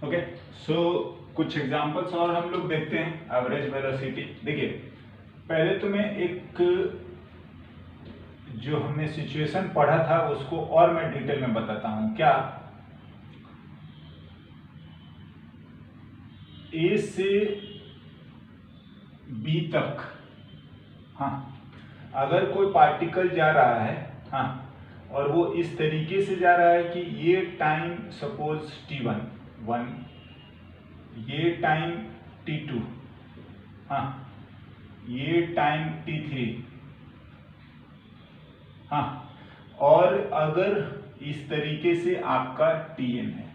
Okay, सो कुछ examples और हम लोग देखते हैं एवरेज वेलोसिटी। देखिए, पहले तो मैं एक जो हमने सिचुएशन पढ़ा था उसको और मैं डिटेल में बताता हूं। क्या ए से बी तक, हाँ, अगर कोई पार्टिकल जा रहा है, हाँ, और वो इस तरीके से जा रहा है कि ये टाइम सपोज t1, ये टाइम t2, हाँ, ये टाइम t3, हाँ, और अगर इस तरीके से आपका tn है।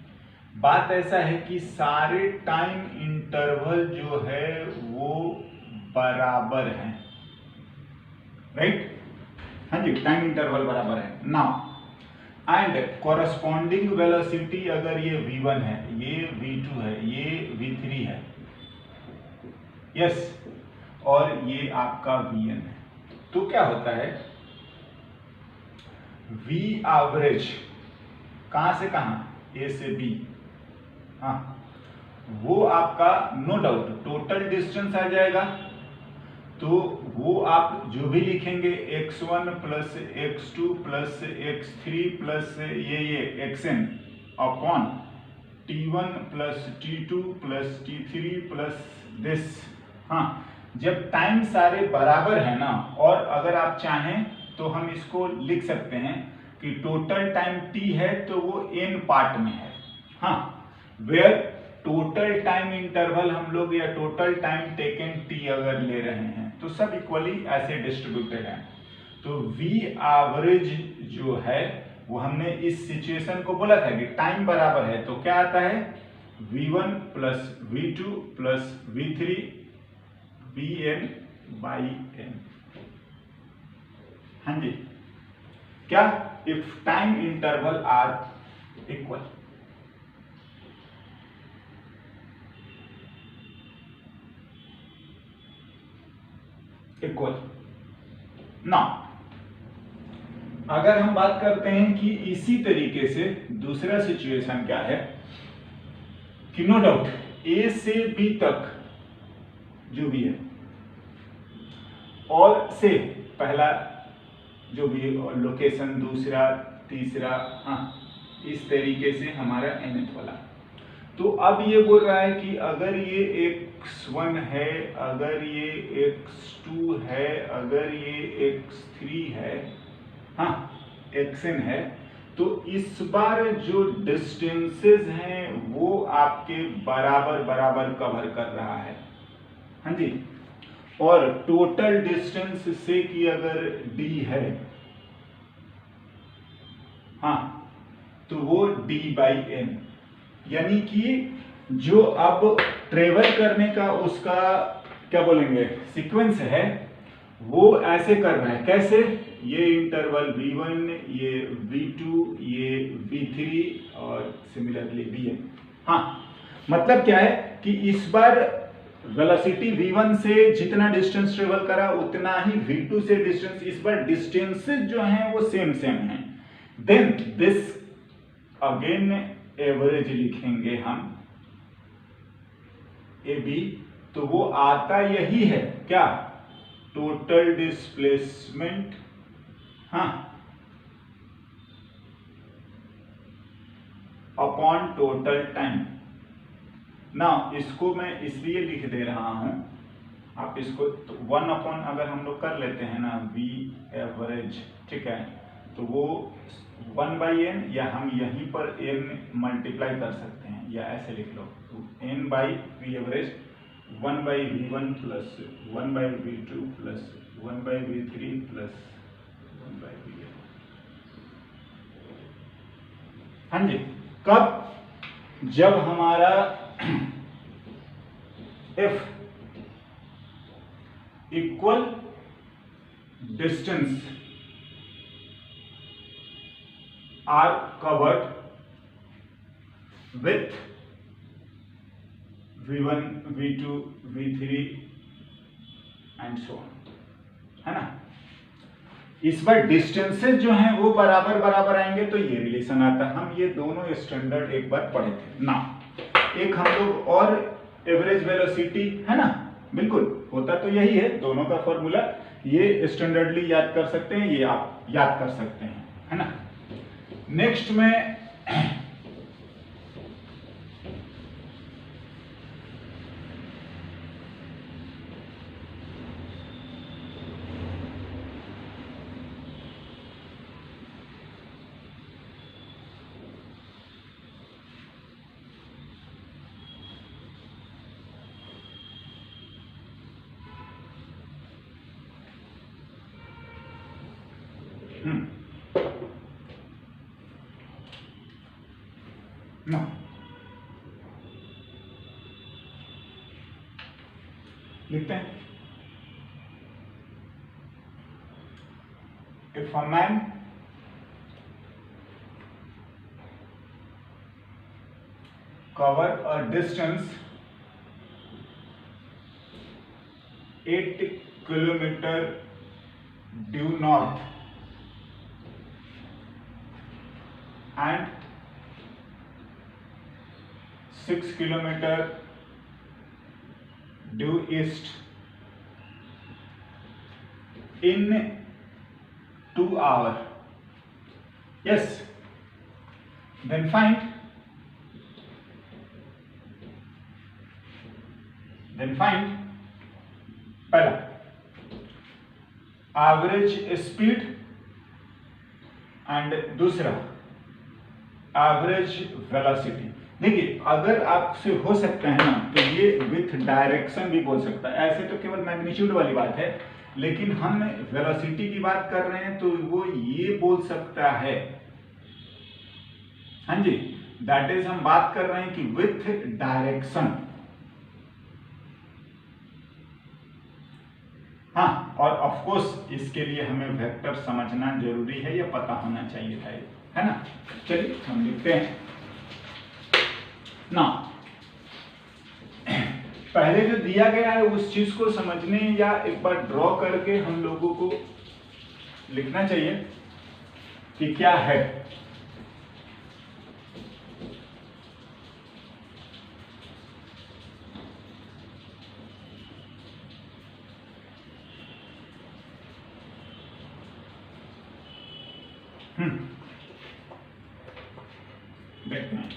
बात ऐसा है कि सारे टाइम इंटरवल जो है वो बराबर हैं, राइट? हाँ जी, टाइम इंटरवल बराबर है। नाउ एंड कॉरस्पॉन्डिंग वेलोसिटी, अगर ये v1 है, ये v2 है, ये v3 है, यस, और ये आपका vn है, तो क्या होता है, v एवरेज कहां से कहां, a से b, हाँ, वो आपका नो डाउट टोटल डिस्टेंस आ जाएगा। तो वो आप जो भी लिखेंगे x1 plus x2 plus x3 plus ये xn upon t1 plus t2 plus t3 plus this, हाँ, जब टाइम सारे बराबर है ना, और अगर आप चाहें तो हम इसको लिख सकते हैं कि टोटल टाइम t है तो वो n पार्ट में है, हाँ, वेयर टोटल टाइम इंटरवल हम लोग या टोटल टाइम टेकन t अगर ले रहे हैं तो सब इक्वली ऐसे डिस्ट्रीब्यूटेड है। तो v एवरेज जो है वो हमने इस सिचुएशन को बोला था कि टाइम बराबर है, तो क्या आता है v1 plus v2 plus v3 bn by n। हाँ जी, क्या if time interval are equal. ना अगर हम बात करते हैं कि इसी तरीके से दूसरा सिचुएशन क्या है कि नो डाउट ए से बी तक जो भी है, और से पहला जो भी लोकेशन, दूसरा, तीसरा, हाँ, इस तरीके से हमारा nth वाला। तो अब ये बोल रहा है कि अगर ये x1 है, अगर ये x2 है, अगर ये x3 है, हाँ, xn है, तो इस बार जो डिस्टेंसेस हैं वो आपके बराबर बराबर कवर कर रहा है, हाँ जी, और टोटल डिस्टेंस से कि अगर d है, हाँ, तो वो d बाई n, यानी कि जो अब ट्रेवल करने का उसका क्या बोलेंगे सीक्वेंस है वो ऐसे कर रहा है। कैसे? ये इंटरवल v1, ये v2, ये v3 और सिमिलरली vn। हाँ, मतलब क्या है कि इस बार वेलोसिटी v1 से जितना डिस्टेंस ट्रेवल करा उतना ही v2 से डिस्टेंस, इस बार डिस्टेंसेस जो हैं वो सेम हैं। देन दिस अगेन एवरेज लिखेंगे हम ए बी, तो वो आता यही है क्या, टोटल डिस्प्लेसमेंट, हाँ, अपॉन टोटल टाइम। ना इसको मैं इसलिए लिख दे रहा हूं, आप इसको तो 1 अपॉन अगर हम लोग कर लेते हैं ना वी एवरेज, ठीक है, तो वो 1 बाई एन, या हम यहीं पर n मल्टीप्लाई कर सकते हैं, या ऐसे लिख लो, तो n by V average 1 by v1 plus 1 by v2 plus 1 by v3 plus 1 by vn। हाँ जी, कब? जब हमारा f equal distance are covered with v1, v2, v3 and so on, है ना। इस बार डिस्टेंसेस जो हैं वो बराबर बराबर आएंगे तो ये रिलेशन आता है। हम ये दोनों स्टैंडर्ड एक बार पढ़े थे ना। एक हम लोग और एवरेज वेलोसिटी, है ना, बिल्कुल होता तो यही है, दोनों का फॉर्मूला ये स्टैंडर्डली याद कर सकते हैं, ये आप याद कर सकते हैं, है ना। नेक्स्ट में No. लिखते हैं, if a man cover a distance 8 kilometer due north and 6 kilometer due east in 2 hours, yes, then find पहला एवरेज स्पीड एंड दूसरा एवरेज वेलोसिटी। देखिए अगर आपसे हो सकता है ना तो ये विथ डायरेक्शन भी बोल सकता है, ऐसे तो केवल मैग्नीट्यूड वाली बात है, लेकिन हम वेलोसिटी की बात कर रहे हैं तो वो ये बोल सकता है, हाँ जी, दैट इज हम बात कर रहे हैं कि विथ डायरेक्शन, हाँ, और ऑफ कोर्स इसके लिए हमें वेक्टर समझना जरूरी है या पता होना चाहिए था, है ना। चलिए हम लिखते हैं ना, पहले जो दिया गया है उस चीज को समझने या एक बार ड्रॉ करके हम लोगों को लिखना चाहिए कि क्या है। देखते हैं,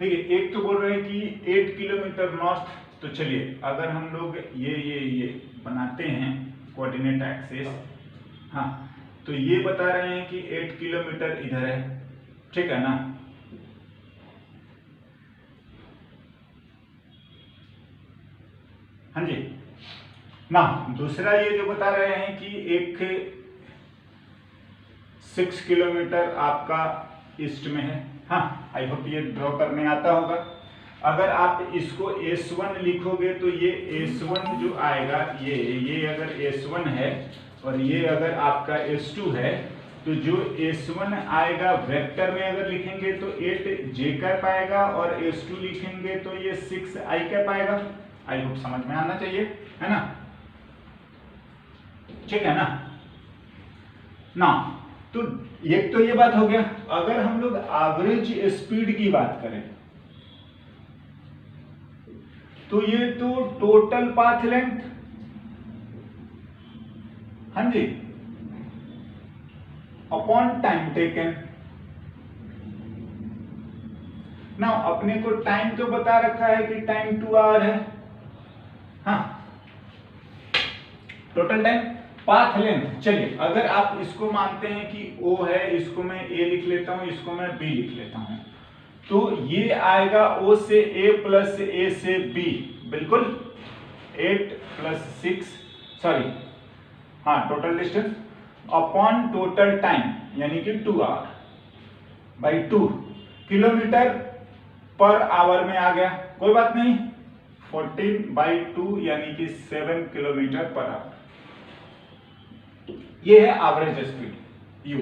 देखिए एक तो बोल रहे हैं कि 8 किलोमीटर नॉर्थ, तो चलिए अगर हम लोग ये बनाते हैं कोऑर्डिनेट एक्सिस, हाँ, तो ये बता रहे हैं कि 8 किलोमीटर इधर है, ठीक है ना। हाँ जी ना, दूसरा ये जो बता रहे हैं कि एक 6 किलोमीटर आपका ईस्ट में है, हाँ, आई होप ये ड्रॉ करने आता होगा। अगर आप इसको S1 लिखोगे तो ये S1 जो आएगा, ये अगर S1 है और ये अगर आपका S2 है, तो जो S1 आएगा वेक्टर में अगर लिखेंगे तो 8j कैप आएगा और S2 लिखेंगे तो ये 6i कैप आएगा। आई होप समझ में आना चाहिए, है ना, ठीक है ना। तो एक तो ये बात हो गया। अगर हम लोग एवरेज स्पीड की बात करें तो ये तो टोटल पाथ लेंथ, हाँ जी, अपॉन टाइम टेकन ना। अपने को टाइम तो बता रखा है कि टाइम 2 आवर है, हाँ, टोटल टाइम, पाथ लेंथ। चलिए अगर आप इसको मानते हैं कि O है, इसको मैं A लिख लेता हूं, इसको मैं B लिख लेता हूं, तो ये आएगा O से A प्लस A से B, बिल्कुल 8 प्लस 6, सॉरी, हाँ, total distance upon total time यानी कि 2 hour by 2 kilometre per hour में आ गया, कोई बात नहीं, 14/2 यानी कि 7 किलोमीटर पर आवर। ये है एवरेज स्पीड U,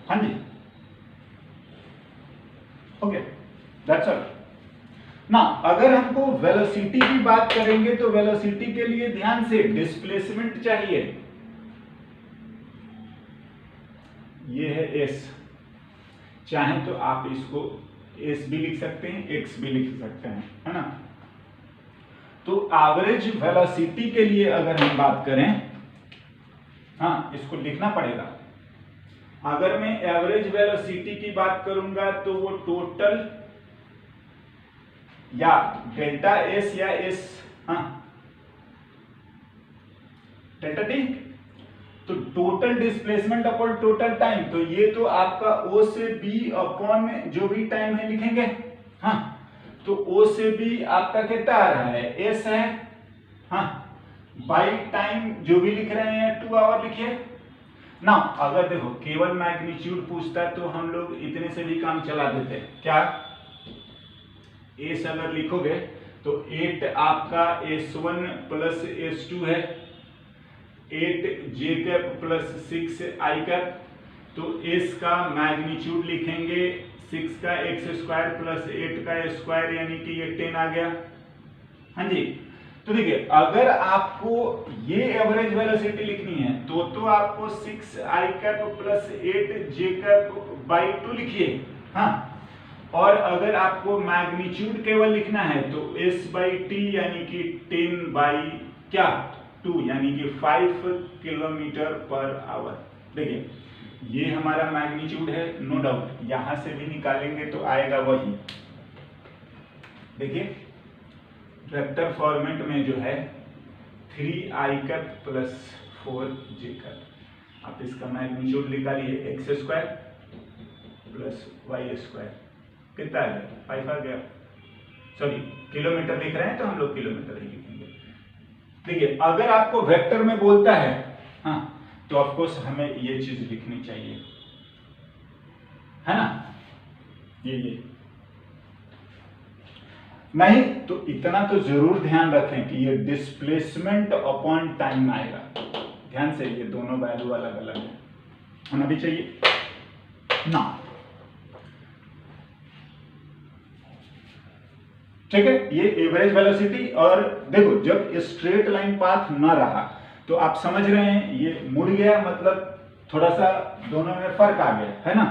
हाँ जी, ओके, दैट्स ऑल ना। अगर हमको वेलोसिटी की बात करेंगे तो वेलोसिटी के लिए ध्यान से डिस्प्लेसमेंट चाहिए, ये है एस, चाहे तो आप इसको एस भी लिख सकते हैं, एक्स भी लिख सकते हैं, है ना। तो एवरेज वेलोसिटी के लिए अगर हम बात करें, हाँ इसको लिखना पड़ेगा। अगर मैं एवरेज वेलोसिटी की बात करूंगा तो वो टोटल या डेल्टा एस या एस, हाँ डेल्टा टी, तो total displacement upon total time, तो ये तो आपका ओ से बी अपॉन में जो भी टाइम है लिखेंगे, हाँ तो ओ से बी आपका कितना आ रहा है, एस है, हाँ बाई टाइम जो भी लिख रहे हैं 2 आवर लिखिए ना। अगर देखो केवल मैग्नीट्यूड पूछता है तो हम लोग इतने से भी काम चला देते हैं, क्या एस अगर लिखोगे तो 8 आपका S1 प्लस S2 है, 8 J cap plus 6 I cap, तो एस का मैग्नीट्यूड लिखेंगे 6 का एक्स स्क्वायर प्लस 8 का स्क्वायर, यानी कि ये 10 आ गया, हाँ जी। तो देखिए अगर आपको ये एवरेज वेलोसिटी लिखनी है तो आपको 6 I cap plus 8 J cap by 2 लिखिए, हाँ। और अगर आपको मैग्नीट्यूड केवल लिखना है तो s बाई टी यानी कि 10 बाई क्या 2 यानी कि 5 किलोमीटर पर आवर। देखिए ये हमारा मैग्नीट्यूड है, नो डाउट, यहां से भी निकालेंगे तो आएगा वही। देखिए वेक्टर फॉर्मेट में जो है 3i cap plus 4j cap, आप इसका मैग्नीट्यूड निकालिए X square plus Y square, कितना आ गया 5 आ गया, सॉरी किलोमीटर लिख रहे हैं तो हम लोग किलोमीटर ही लिखेंगे। देखिए अगर आपको वेक्टर में बोलता है, हाँ तो ऑफ कोर्स हमें ये चीज लिखनी चाहिए, है ना, ये नहीं तो इतना तो जरूर ध्यान रखें कि ये डिस्प्लेसमेंट अपॉन टाइम आएगा, ध्यान से, ये दोनों वैल्यू अलग अलग है, होना भी चाहिए ना, ठीक है। ये एवरेज वेलोसिटी, और देखो जब स्ट्रेट लाइन पाथ ना रहा तो आप समझ रहे हैं ये मुड़ गया, मतलब थोड़ा सा दोनों में फर्क आ गया, है ना।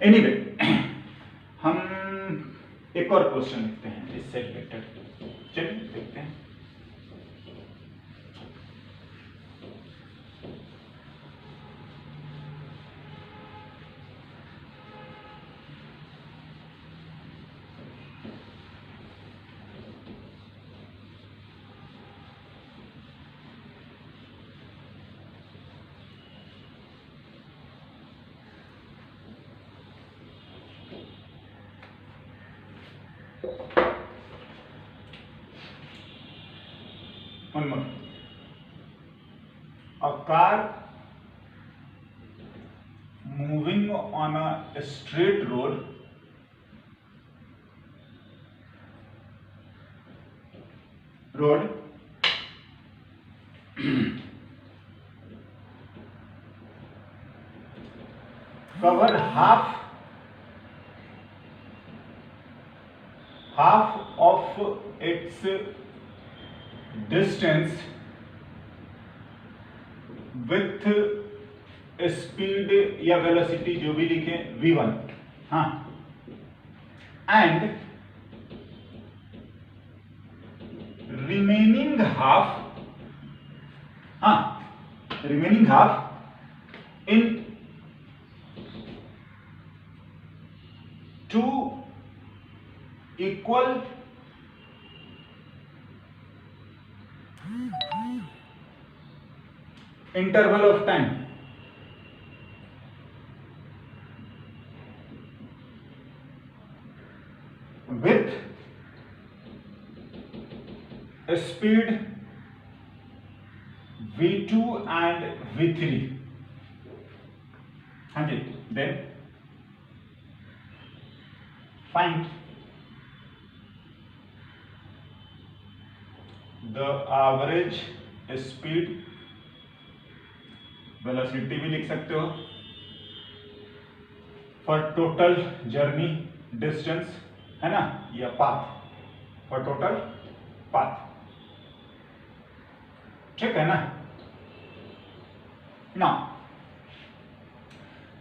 एनीवे हम एक और क्वेश्चन लिखते हैं इससे रिलेटेड, चलिए देखते हैं। A car moving on a straight road cover half of its distance with speed या वेलोसिटी जो भी लिखे v1, हाँ, एंड रिमेनिंग हाफ, हाँ remaining half in 2 equal interval of time, with speed v2 and v3, हाँ जी। then find the average speed, velocity भी लिख सकते हो, फॉर टोटल जर्नी डिस्टेंस, है ना, या पाथ, फॉर टोटल पाथ, ठीक है ना।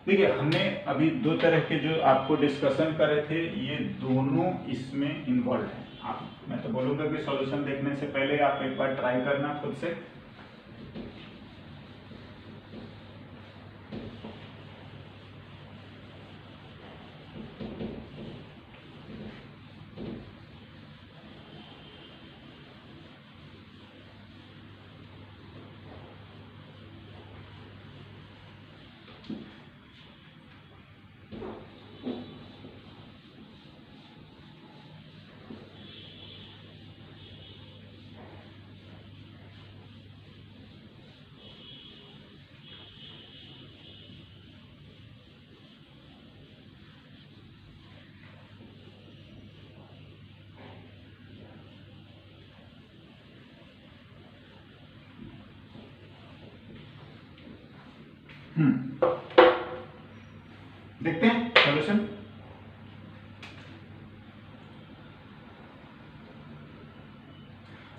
देखिए हमने अभी दो तरह के जो आपको डिस्कशन करे थे, ये दोनों इसमें इन्वॉल्व हैं। आप, मैं तो बोलूँगा कि सॉल्यूशन देखने से पहले आप एक बार ट्राई करना खुद से। देखते हैं सॉल्यूशन।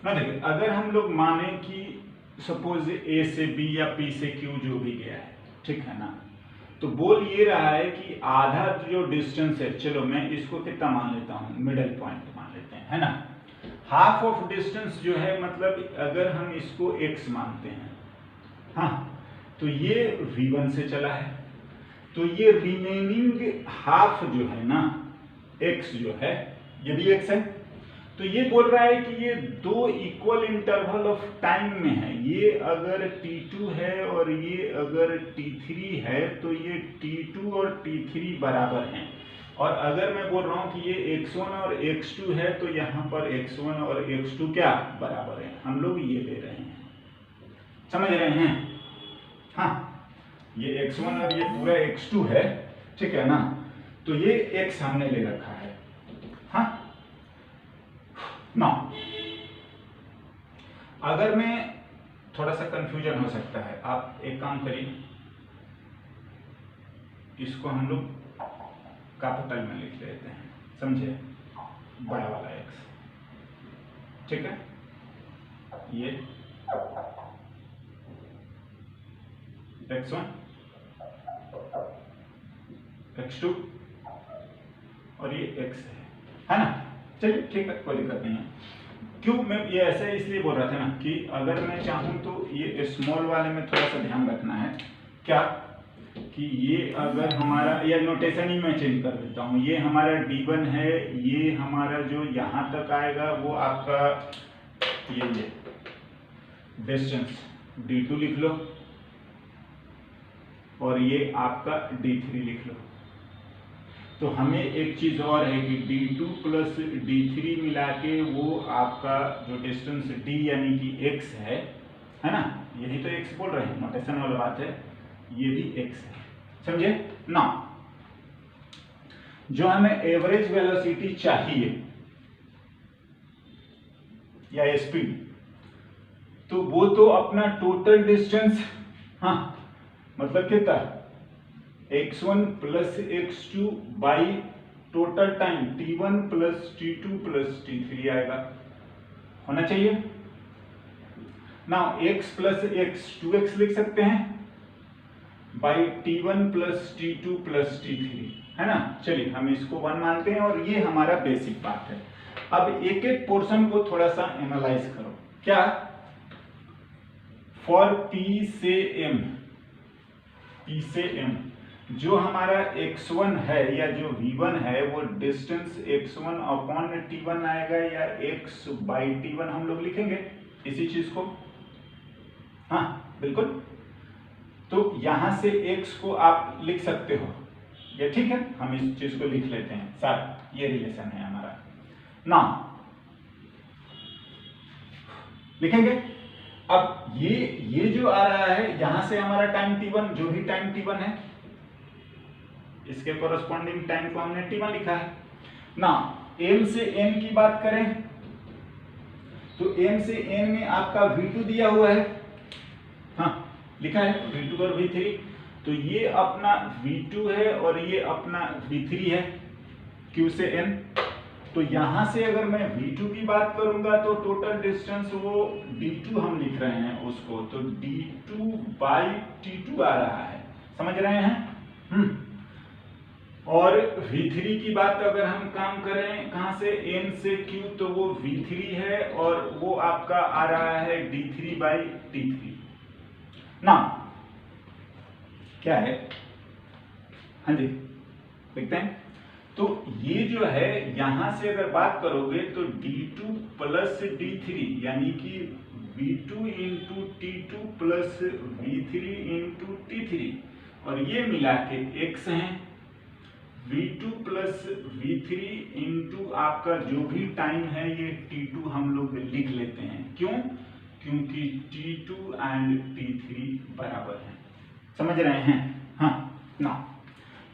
ना देखिए, अगर हम लोग माने कि सपोज ए से बी या पी से क्यू जो भी गया है, ठीक है ना, तो बोल ये रहा है कि आधा जो डिस्टेंस है, चलो मैं इसको कितना मान लेता हूं, मिडल पॉइंट मान लेते हैं, है ना। हाफ ऑफ डिस्टेंस जो है, मतलब अगर हम इसको x मानते हैं, हाँ, तो ये v1 से चला है, तो ये रिमेनिंग हाफ जो है ना, x जो है, ये भी x है। तो ये बोल रहा है कि ये दो इक्वल इंटरवल ऑफ टाइम में है। ये अगर t2 है और ये अगर t3 है, तो ये t2 और t3 बराबर हैं। और अगर मैं बोल रहा हूं कि ये x1 और x2 है, तो यहाँ पर x1 और x2 क्या बराबर है, हम लोग ये ले रहे हैं, समझ रहे हैं। हाँ, ये x1 और ये पूरा x2 है, ठीक है ना, तो ये x हमने ले रखा है। हाँ ना, अगर मैं थोड़ा सा कंफ्यूजन हो सकता है, आप एक काम करिए, इसको हम लोग कैपिटल में लिख लेते हैं, समझे, बड़ा वाला x, ठीक है। ये x1 x2 और ये x है ना। चलिए ठीक है, कोई दिक्कत नहीं है। क्यों मैं ये ऐसे इसलिए बोल रहा था ना कि अगर मैं चाहूं तो ये स्मॉल वाले में थोड़ा सा ध्यान रखना है, क्या कि ये अगर हमारा, या नोटेशन ही मैं चेंज कर देता हूँ, ये हमारा d1 है, ये हमारा जो यहाँ तक आएगा वो आपका ये डिस्टेंस d2 लिख लो, और ये आपका d3 लिख लो। तो हमें एक चीज और है कि d2 प्लस d3 मिला के वो आपका जो डिस्टेंस d यानी कि x है ना, यही तो x बोल रहे हैं, नोटेशन वाला बात है, ये भी x है, समझे ना। जो हमें एवरेज वेलोसिटी चाहिए या स्पीड, तो वो तो अपना टोटल डिस्टेंस, हाँ, मतलब कितना, x1 plus x2 by total time t1 plus t2 plus t3 आएगा, होना चाहिए ना। x प्लस x 2x लिख सकते हैं by t1 plus t2 plus t3, है ना। चलिए हम इसको 1 मानते हैं और ये हमारा बेसिक बात है। अब एक एक पोर्शन को थोड़ा सा एनालाइज करो, क्या फॉर p से m जो हमारा x1 है या जो v1 है, वो डिस्टेंस x1 अपॉन t1 आएगा, या x बाई t1 हम लोग लिखेंगे इसी चीज को, हाँ बिल्कुल। तो यहां से x को आप लिख सकते हो, ये ठीक है, हम इस चीज को लिख लेते हैं साथ, ये रिलेशन है हमारा ना, लिखेंगे। अब ये जो आ रहा है, यहां से हमारा टाइम t1, जो भी टाइम t1 है, इसके कोरस्पॉन्डिंग टाइम को हमने t1 लिखा है ना। m से n की बात करें तो m से n में आपका v2 दिया हुआ है, हाँ लिखा है v2 और v3, तो ये अपना v2 है और ये अपना v3 है, q से n। तो यहां से अगर मैं v2 की बात करूंगा तो टोटल डिस्टेंस वो d2 हम लिख रहे हैं उसको, तो d2 बाई t2 आ रहा है, समझ रहे हैं। और V3 की बात अगर हम काम करें कहां से, N से Q, तो वो V3 है और वो आपका आ रहा है D3/T3 ना, क्या है, हाँ जी देखते हैं। तो ये जो है यहां से अगर बात करोगे तो D2 प्लस D3 यानी कि V2 into T2 plus V3 into T3 और ये मिला के x हैं, V2 प्लस V3 इंटू आपका जो भी टाइम है ये T2 हम लोग लिख लेते हैं, क्यों, क्योंकि T2 एंड T3 बराबर हैं, समझ रहे हैं, हाँ ना।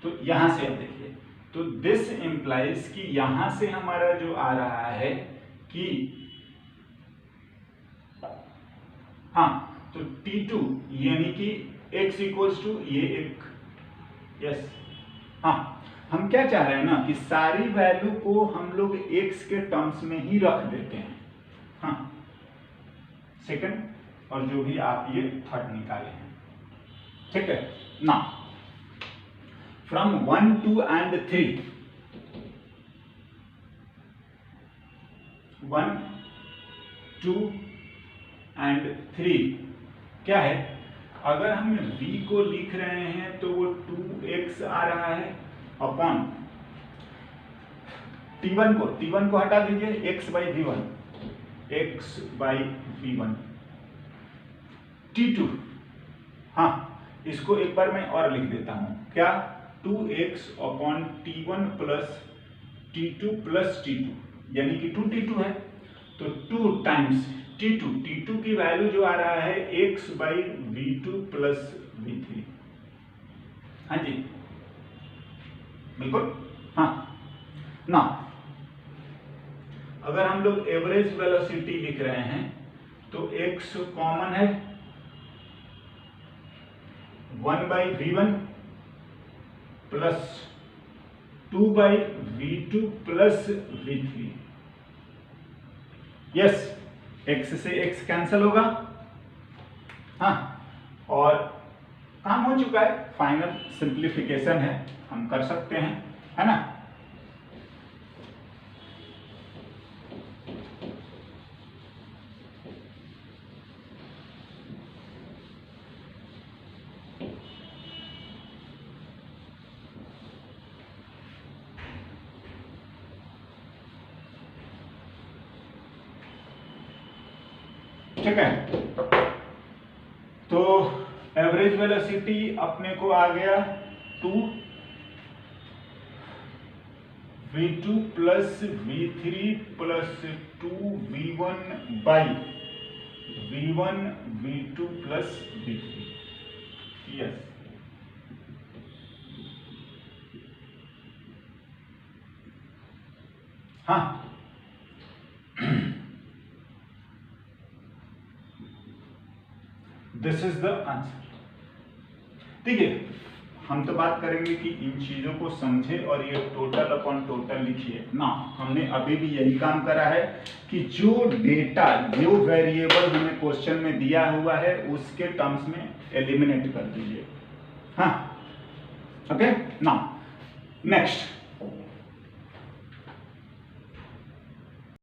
तो यहां से अब देखिए, तो दिस इंप्लाइज कि यहां से हमारा जो आ रहा है कि हाँ, तो T2 यानी कि x इक्वल्स टू ये एक, यस हाँ, हम क्या चाह रहे हैं ना कि सारी वैल्यू को हम लोग x के टर्म्स में ही रख देते हैं, हाँ सेकंड, और जो भी आप ये थर्ड निकाले हैं, ठीक है ना। फ्रॉम 1 2 एंड 3, 1 2 एंड 3 क्या है, अगर हम v को लिख रहे हैं तो वो 2x आ रहा है अपॉन t1 को हटा दीजिए, x/v1, x/v1, t2, हाँ इसको एक बार मैं और लिख देता हूं, क्या, 2x upon t1 plus t2 plus t2 यानी कि 2t2 है, तो 2 टाइम्स t2 की वैल्यू जो आ रहा है x/v2 प्लस v3, हाँ जी बिल्कुल, हाँ ना। अगर हम लोग एवरेज वेलोसिटी लिख रहे हैं तो x कॉमन है, 1/v1 plus 2/v2 plus v3, yes x से x कैंसिल होगा, हाँ और काम हो चुका है, फाइनल सिंप्लीफिकेशन है, हम कर सकते हैं, है ना। ठीक है, तो एवरेज वेलोसिटी अपने को आ गया 2v2 plus v3 plus 2v1 by v1 v2 plus v3, yes हाँ दिस इज द आंसर। देखिए हम तो बात करेंगे कि इन चीजों को समझे और ये टोटल अपॉन टोटल लिखिए ना, हमने अभी भी यही काम करा है कि जो डेटा जो वेरिएबल हमें क्वेश्चन में दिया हुआ है उसके टर्म्स में एलिमिनेट कर दीजिए, हाँ ओके ना। नेक्स्ट